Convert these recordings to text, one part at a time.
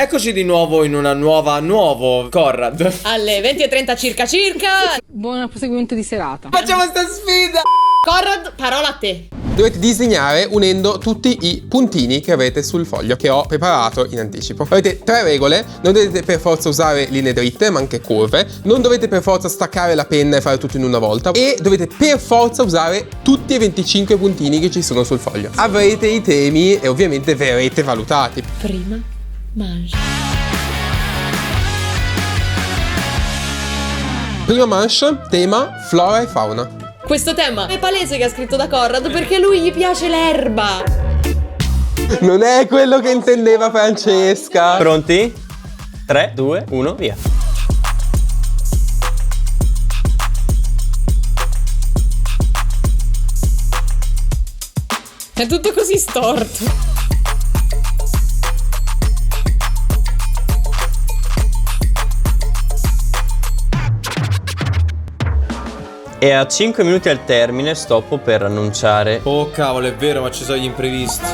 Eccoci di nuovo in una nuovo Conrad. Alle 20:30 circa. Buon proseguimento di serata. Facciamo sta sfida. Conrad, parola a te. Dovete disegnare unendo tutti i puntini che avete sul foglio, che ho preparato in anticipo. Avete 3 regole: non dovete per forza usare linee dritte, ma anche curve. Non dovete per forza staccare la penna e fare tutto in una volta. E dovete per forza usare tutti i 25 puntini che ci sono sul foglio. Avrete i temi e ovviamente verrete valutati. Prima mangia. Prima manche, tema flora e fauna. Questo tema è palese che ha scritto da Conrad perché a lui gli piace l'erba. Non è quello che intendeva Francesca. Pronti? 3, 2, 1, via. È tutto così storto. E a 5 minuti al termine stoppo per annunciare Oh cavolo, è vero, ma ci sono gli imprevisti.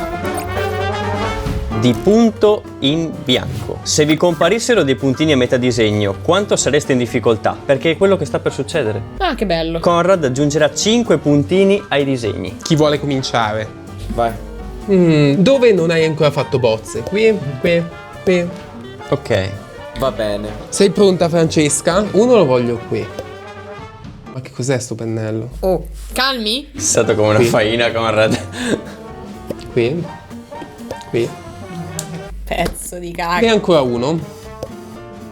di punto in bianco. Se vi comparissero dei puntini a metà disegno, quanto sareste in difficoltà? Perché è quello che sta per succedere. Ah, che bello. Conrad aggiungerà 5 puntini ai disegni. Chi vuole cominciare? Vai. Dove non hai ancora fatto bozze? Qui. Ok. Va bene. Sei pronta, Francesca? Uno lo voglio qui. Ma che cos'è sto pennello? Oh, calmi. È stato come una Qui. faina, Conrad. Qui. Pezzo di E caga. ancora uno.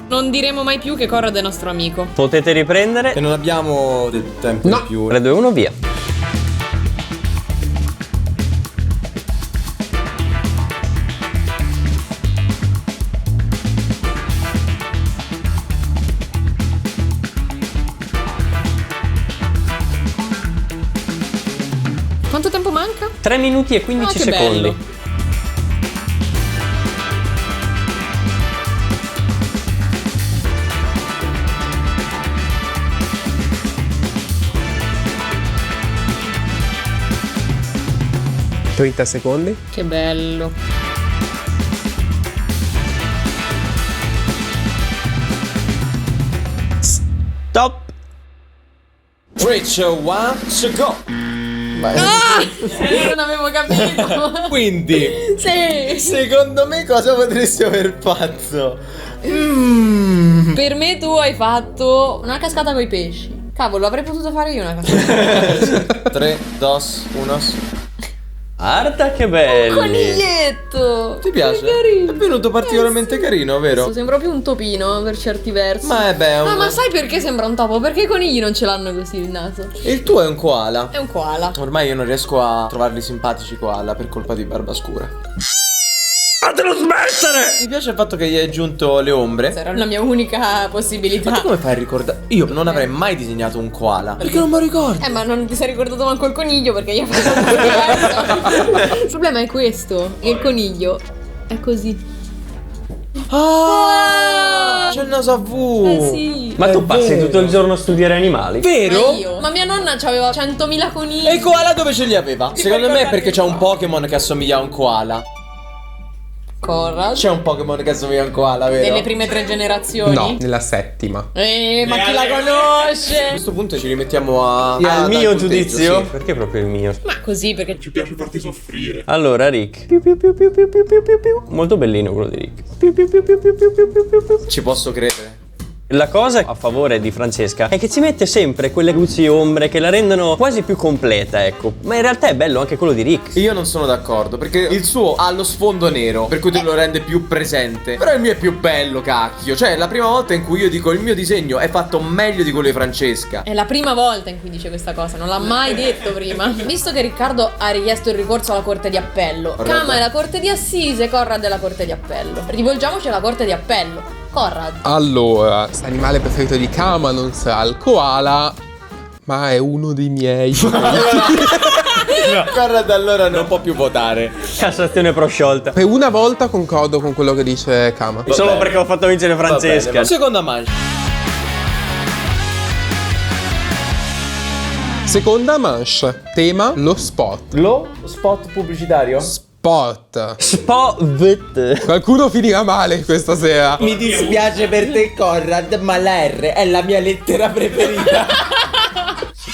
Non diremo mai più che Conrad è nostro amico. Potete riprendere. E non abbiamo del tempo No. in più. 3, 2, 1, via. Quanto tempo manca? 3 minuti e 15 che secondi. bello. - 30 secondi. Che bello. Stop. 3, 2, 1, go. Non avevo capito. Quindi, Sì. secondo me cosa potresti aver fatto? Per me tu hai fatto una cascata coi pesci. Cavolo, avrei potuto fare io una cascata. 3, 2, 1. Guarda che belli. Coniglietto. Ti piace? Che carino. È venuto particolarmente carino, vero? Sembra più un topino per certi versi. Ma è bello. Ah, ma sai perché sembra un topo? Perché i conigli non ce l'hanno così il naso. Il tuo è un koala. È un koala. Ormai io non riesco a trovarli simpatici koala per colpa di Barbascura. Fatelo smettere! Mi piace il fatto che gli hai aggiunto le ombre. Era la mia unica Ma tu possibilità. come fai a ricordare? Io non avrei mai disegnato un koala. Perché non me lo ricordo? Ma non ti sei ricordato manco il coniglio perché io ho fatto tutto diverso. Il problema è questo. Il coniglio è così. Ah! C'è il naso a V. Sì. Ma tu È passi vero. tutto il giorno a studiare animali? Vero? Ma mia nonna aveva 100.000 conigli. E il koala dove ce li aveva? Secondo me è ricordarti perché c'è un qua. Pokémon che assomiglia a un koala. Conrad. C'è un Pokémon che assomiglia a un koala, vero? Delle prime 3 generazioni. No, nella settima. Ma chi la A conosce? questo punto ci rimettiamo a Al dal mio punteggio, giudizio? sì. Perché proprio il mio? Ma così perché Allora, Rick. Molto bellino quello di Rick. Ci posso credere. La cosa a favore di Francesca è che ci mette sempre quelle luci ombre che la rendono quasi più completa, ecco. Ma in realtà è bello anche quello di Rick. Io non sono d'accordo perché il suo ha lo sfondo nero, per cui te lo rende più presente. Però il mio è più bello, cacchio. Cioè, è la prima volta in cui io dico il mio disegno è fatto meglio di quello di Francesca. è la prima volta in cui dice questa cosa, non l'ha mai detto prima. Visto che Riccardo ha richiesto il ricorso alla corte di appello, Kama è la corte di assise, Conrad è la corte di appello. Rivolgiamoci alla corte di appello. Conrad. Allora, l'animale preferito di Kama non sarà il koala, ma è uno dei miei. Conrad allora non può più votare. Cassazione prosciolta. Per una volta concordo con quello che dice Kama. Solo perché ho fatto vincere Francesca. Va bene, seconda manche. Seconda manche, tema lo spot. Lo spot pubblicitario? Spot sport. Sport. Qualcuno finirà male questa sera. Mi dispiace per te, Conrad, ma la R è la mia lettera preferita.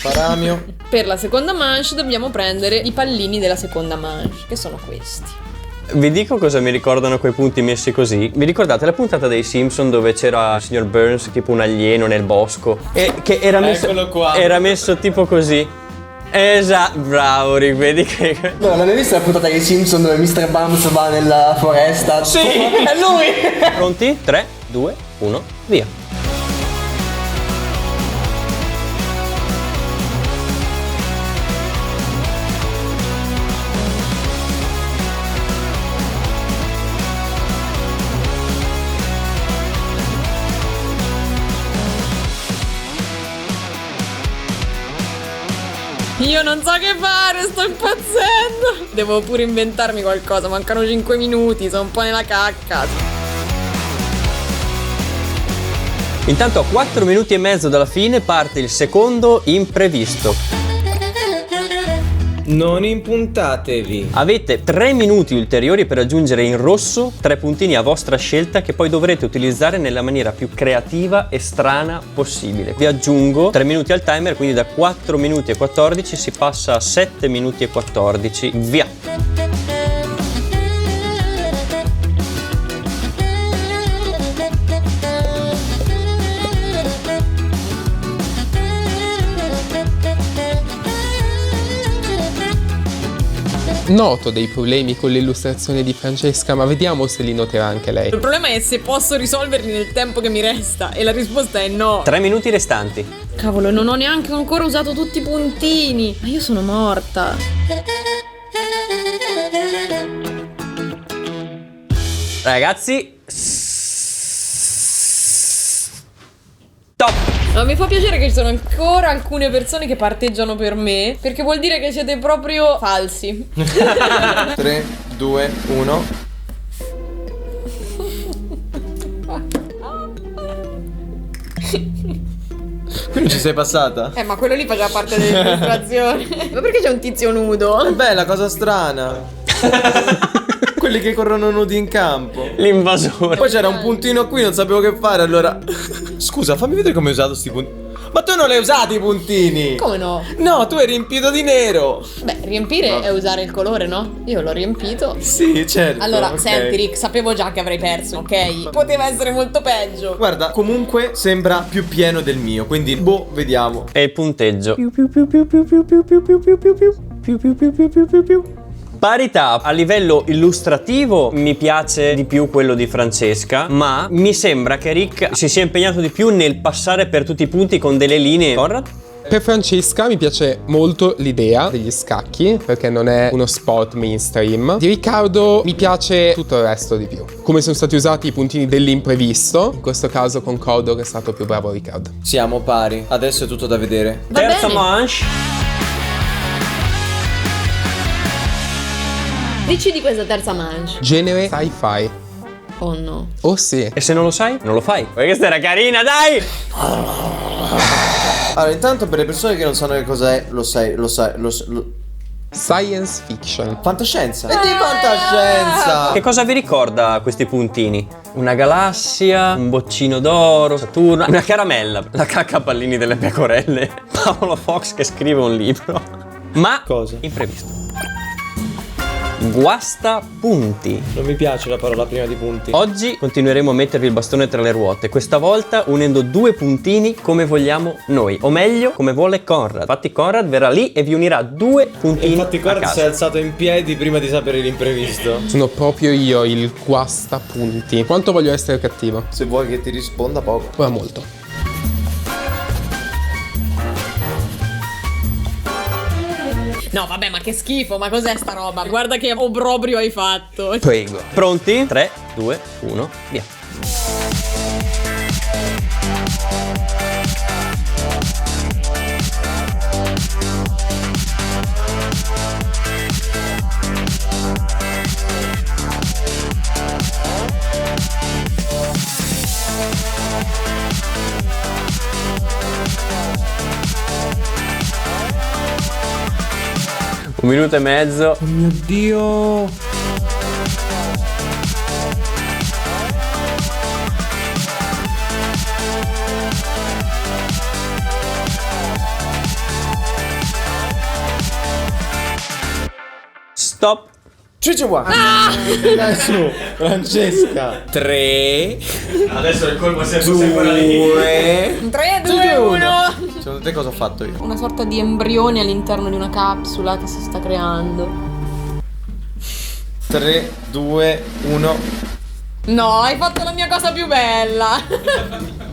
Paramio. Per la seconda manche dobbiamo prendere i pallini della seconda manche, che sono questi. Vi dico cosa mi ricordano quei punti messi così? Vi ricordate la puntata dei Simpson dove c'era il signor Burns tipo un alieno nel bosco? E che era messo, Eccolo qua. era messo tipo così. Esatto, bravo Rick, vedi che... No, l'hai vista la puntata dei Simpson dove Mr. Bums va nella foresta? Sì, è lui! Pronti? 3, 2, 1, via. Io non so che fare, sto impazzendo. Devo pure inventarmi qualcosa, mancano 5 minuti, sono un po' nella cacca. Intanto a 4 minuti e mezzo dalla fine parte il secondo imprevisto. Non impuntatevi. Avete 3 minuti ulteriori per aggiungere in rosso 3 puntini a vostra scelta che poi dovrete utilizzare nella maniera più creativa e strana possibile. Vi aggiungo 3 minuti al timer, quindi da 4 minuti e 14 si passa a 7 minuti e 14. Via! Noto dei problemi con l'illustrazione di Francesca, ma vediamo se li noterà anche lei. Il problema è se posso risolverli nel tempo che mi resta, e la risposta è no. 3 minuti restanti. Cavolo, non ho neanche ancora usato tutti i puntini. Ma io sono morta. Ragazzi, stop! Ma mi fa piacere che ci sono ancora alcune persone che parteggiano per me, perché vuol dire che siete proprio falsi. 3, 2, 1. Qui non ci sei passata? Ma quello lì faceva parte dell'illustrazione. Ma perché c'è un tizio nudo? Bella, cosa strana. Quelli che corrono nudi in campo. L'invasore. Poi c'era un puntino qui, non sapevo che fare, allora... Scusa, fammi vedere come hai usato sti puntini. Ma tu non li hai usati i puntini! Come no? No, tu hai riempito di nero! Beh, riempire è usare il colore, no? Io l'ho riempito. Sì, certo. Allora, ok. senti Rick, sapevo già che avrei perso, ok? Poteva essere molto peggio. Guarda, comunque sembra più pieno del mio, quindi boh, vediamo. E il punteggio. Parità. A livello illustrativo mi piace di più quello di Francesca, ma mi sembra che Rick si sia impegnato di più nel passare per tutti i punti con delle linee. Conrad? Per Francesca mi piace molto l'idea degli scacchi, perché non è uno sport mainstream. Di Riccardo mi piace tutto il resto di più. Come sono stati usati i puntini dell'imprevisto, in questo caso concordo che è stato più bravo Riccardo. Siamo pari, adesso è tutto da vedere. Va Terza bene. manche. Dici di questa terza manche. Genere sci-fi. Oh no. Oh sì. E se non lo sai, non lo fai. Perché questa era carina, dai! Allora, intanto per le persone che non sanno che cos'è, lo sai. Science fiction. Fantascienza. E di fantascienza! Che cosa vi ricorda questi puntini? Una galassia, un boccino d'oro, Saturno, una caramella, la cacca a pallini delle pecorelle, Paolo Fox che scrive un libro. Ma Cosa? imprevisto. Guasta punti. Non mi piace la parola prima di punti. Oggi continueremo a mettervi il bastone tra le ruote, questa volta unendo 2 puntini come vogliamo noi, o meglio come vuole Conrad. Infatti Conrad verrà lì e vi unirà 2 puntini Infatti a Conrad si è caso. alzato in piedi prima di sapere l'imprevisto. Sono proprio io il guastapunti. Quanto voglio essere cattivo? Se vuoi che ti risponda poco. Ora molto. No, vabbè, ma che schifo, ma cos'è sta roba? Guarda che obbrobrio hai fatto. Prego. Pronti? 3, 2, 1, via. 1 minuto e mezzo. Oh mio Dio. Stop. Dai su, Francesca. 3, Adesso il colmo è 2, 3, 2, 1. Secondo te cosa ho fatto io? Una sorta di embrione all'interno di una capsula che si sta creando. 3, 2, 1. No, hai fatto la mia cosa più bella.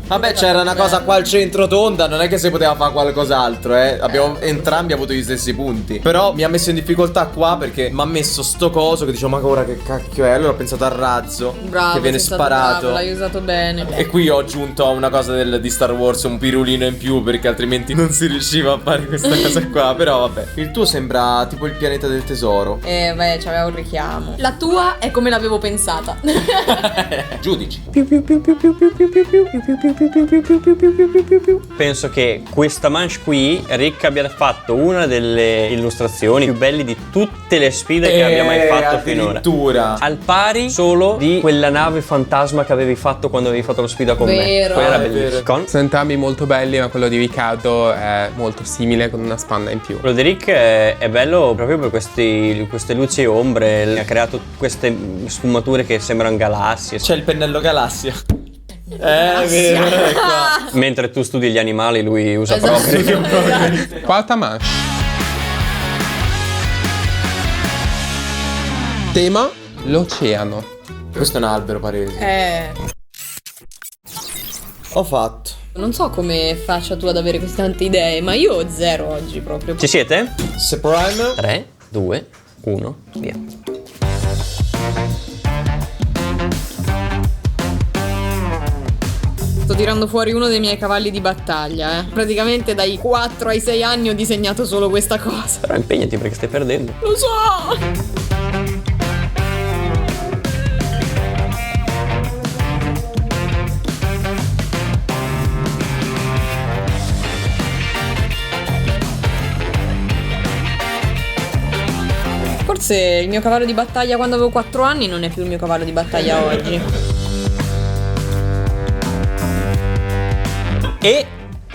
Vabbè, c'era una cosa qua al centro tonda, non è che si poteva fare qualcos'altro, Abbiamo entrambi avuto gli stessi punti. Però mi ha messo in difficoltà qua perché mi ha messo sto coso che dicevo, ma ora che cacchio è? Allora ho pensato al razzo Bravo, che viene sei stato sparato. bravo, l'hai usato bene. E qui ho aggiunto a una cosa di Star Wars un pirulino in più perché altrimenti non si riusciva a fare questa cosa qua. Però vabbè. Il tuo sembra tipo il pianeta del tesoro. Beh, c'aveva un richiamo. La tua è come l'avevo pensata. Giudici. Penso che questa manche qui Rick abbia fatto una delle illustrazioni più belle di tutte le sfide che abbia mai fatto finora. Addirittura. Al pari solo di quella nave fantasma che avevi fatto quando avevi fatto la sfida con Vero. me. Quella era Ah, è bellissima. vero. Con Sono entrambi molto belli, ma quello di Riccardo è molto simile con una spanna in più. quello di Rick è bello proprio per queste luci e ombre. Ha creato queste sfumature che sembrano galassie. C'è il pennello galassia. È vero, è qua. Mentre tu studi gli animali, lui usa Esatto. proprio. Quarta manche. Tema: l'oceano. Questo è un albero palese. Ho fatto. Non so come faccia tu ad avere queste tante idee, ma io ho zero oggi proprio. Ci siete? Se Prime. 3, 2, 1, via. Sto tirando fuori uno dei miei cavalli di battaglia, Praticamente dai 4 ai 6 anni ho disegnato solo questa cosa. Però impegnati perché stai perdendo. Lo so! Forse il mio cavallo di battaglia quando avevo 4 anni non è più il mio cavallo di battaglia oggi. E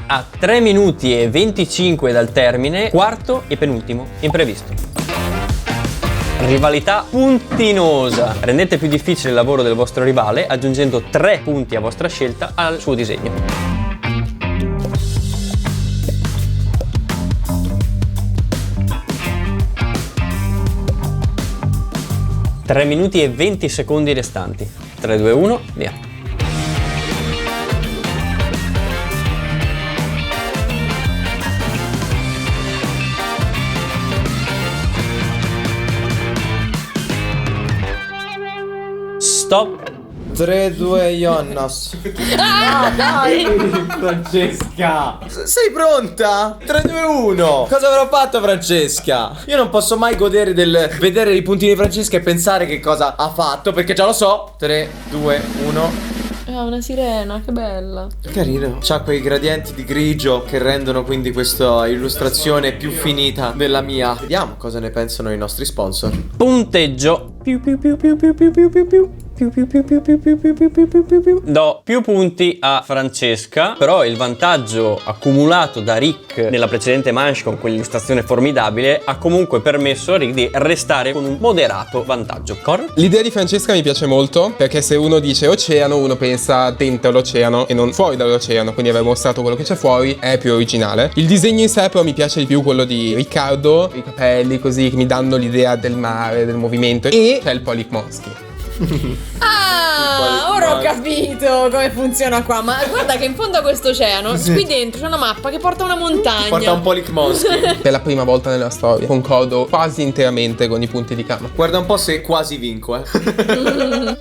a 3 minuti e 25 dal termine, quarto e penultimo imprevisto. Rivalità puntinosa. Rendete più difficile il lavoro del vostro rivale aggiungendo 3 punti a vostra scelta al suo disegno. Tre minuti e 20 secondi restanti. 3, 2, 1, via. Stop. 3, 2, Jonas. Dai, Francesca. Sei pronta? 3, 2, 1. Cosa avrò fatto, Francesca? Io non posso mai godere del vedere i puntini di Francesca e pensare che cosa ha fatto, perché già lo so. 3, 2, 1. Ah, una sirena, che bella. Carino. C'ha quei gradienti di grigio che rendono quindi questa illustrazione più finita della mia. Vediamo cosa ne pensano i nostri sponsor. Punteggio. Do più punti a Francesca, però il vantaggio accumulato da Rick nella precedente manche con quell'illustrazione formidabile ha comunque permesso a Rick di restare con un moderato vantaggio. Cor? L'idea di Francesca mi piace molto, perché se uno dice oceano, uno pensa dentro l'oceano e non fuori dall'oceano, quindi aver mostrato quello che c'è fuori è più originale. Il disegno in sé però mi piace di più quello di Riccardo, i capelli così che mi danno l'idea del mare, del movimento, e c'è il Polikmonsky. Ah, ora ho capito come funziona qua. Ma guarda che in fondo a questo oceano, qui dentro c'è una mappa che porta a una montagna. Porta un Polikmonsky. Per la prima volta nella storia concordo quasi interamente con i punti di Kama. Guarda un po' se quasi vinco,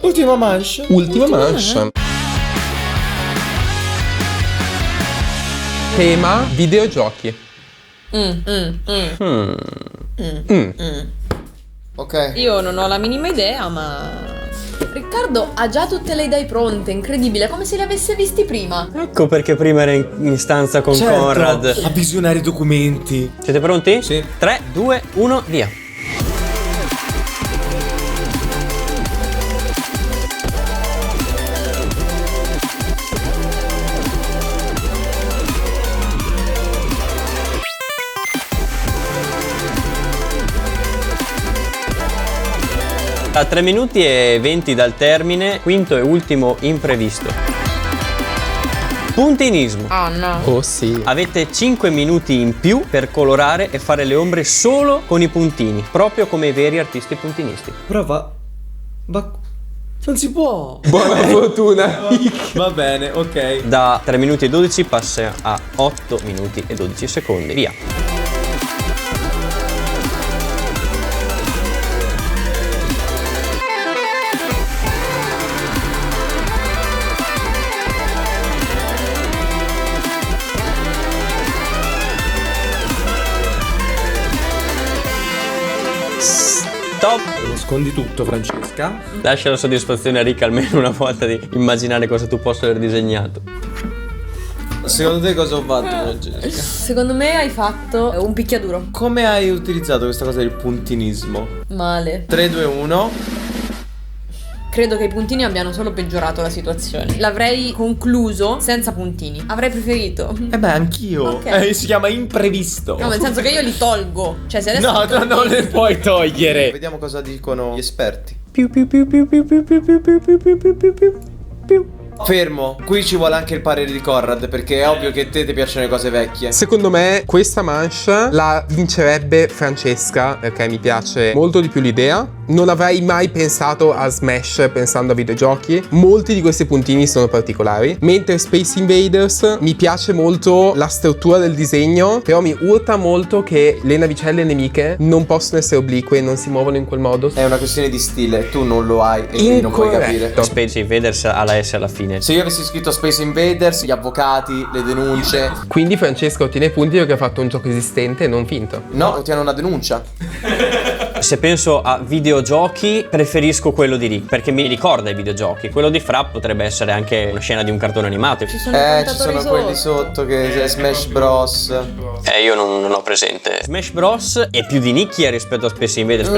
Ultima manche. Ultima manche. Tema videogiochi. Ok. Io non ho la minima idea, ma Riccardo ha già tutte le idee pronte, incredibile, come se le avesse visti prima. Ecco perché prima era in stanza con Certo, Conrad. a visionare i documenti. Siete pronti? Sì. 3, 2, 1, via. A 3 minuti e 20 dal termine, quinto e ultimo imprevisto. Puntinismo. Oh no. Oh sì. Avete 5 minuti in più per colorare e fare le ombre solo con i puntini, proprio come i veri artisti puntinisti. Però ma non si può. Buona fortuna. Va bene, ok. Da 3 minuti e 12 passa a 8 minuti e 12 secondi. Via. Stop. Nascondi tutto, Francesca. Lascia la soddisfazione a Rick almeno una volta di immaginare cosa tu possa aver disegnato. Secondo te cosa ho fatto, Francesca? Secondo me hai fatto un picchiaduro. Come hai utilizzato questa cosa del puntinismo? Male. 3, 2, 1. Credo che i puntini abbiano solo peggiorato la situazione. L'avrei concluso senza puntini. Avrei preferito. Beh, anch'io. Ok. Si chiama imprevisto. No, nel senso che io li tolgo. Cioè, se adesso No, li tolgo- non le puoi togliere. Vediamo cosa dicono gli esperti. Fermo, qui ci vuole anche il parere di Conrad, perché è ovvio che a te ti piacciono le cose vecchie. Secondo me questa manche la vincerebbe Francesca, perché mi piace molto di più l'idea. Non avrei mai pensato a Smash pensando a videogiochi. Molti di questi puntini sono particolari. Mentre Space Invaders mi piace molto la struttura del disegno, però mi urta molto che le navicelle nemiche non possono essere oblique, non si muovono in quel modo. È una questione di stile, tu non lo hai e quindi non puoi capire. Incorretto. Space Invaders ha la S alla fine. Se io avessi scritto Space Invaders, gli avvocati, le denunce. Quindi Francesca ottiene punti perché ha fatto un gioco esistente e non finto. No, ottiene una denuncia. Se penso a videogiochi, preferisco quello di Rick, perché mi ricorda i videogiochi. Quello di Fra potrebbe essere anche una scena di un cartone animato. Ci sono i Ci sono contatori quelli sotto che è Smash Bros. Io non ho presente. Smash Bros è più di nicchia rispetto a Space Invaders.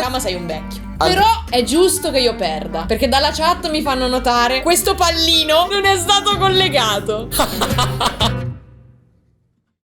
Ma sei un vecchio. Però è giusto che io perda, perché dalla chat mi fanno notare questo pallino non è stato collegato.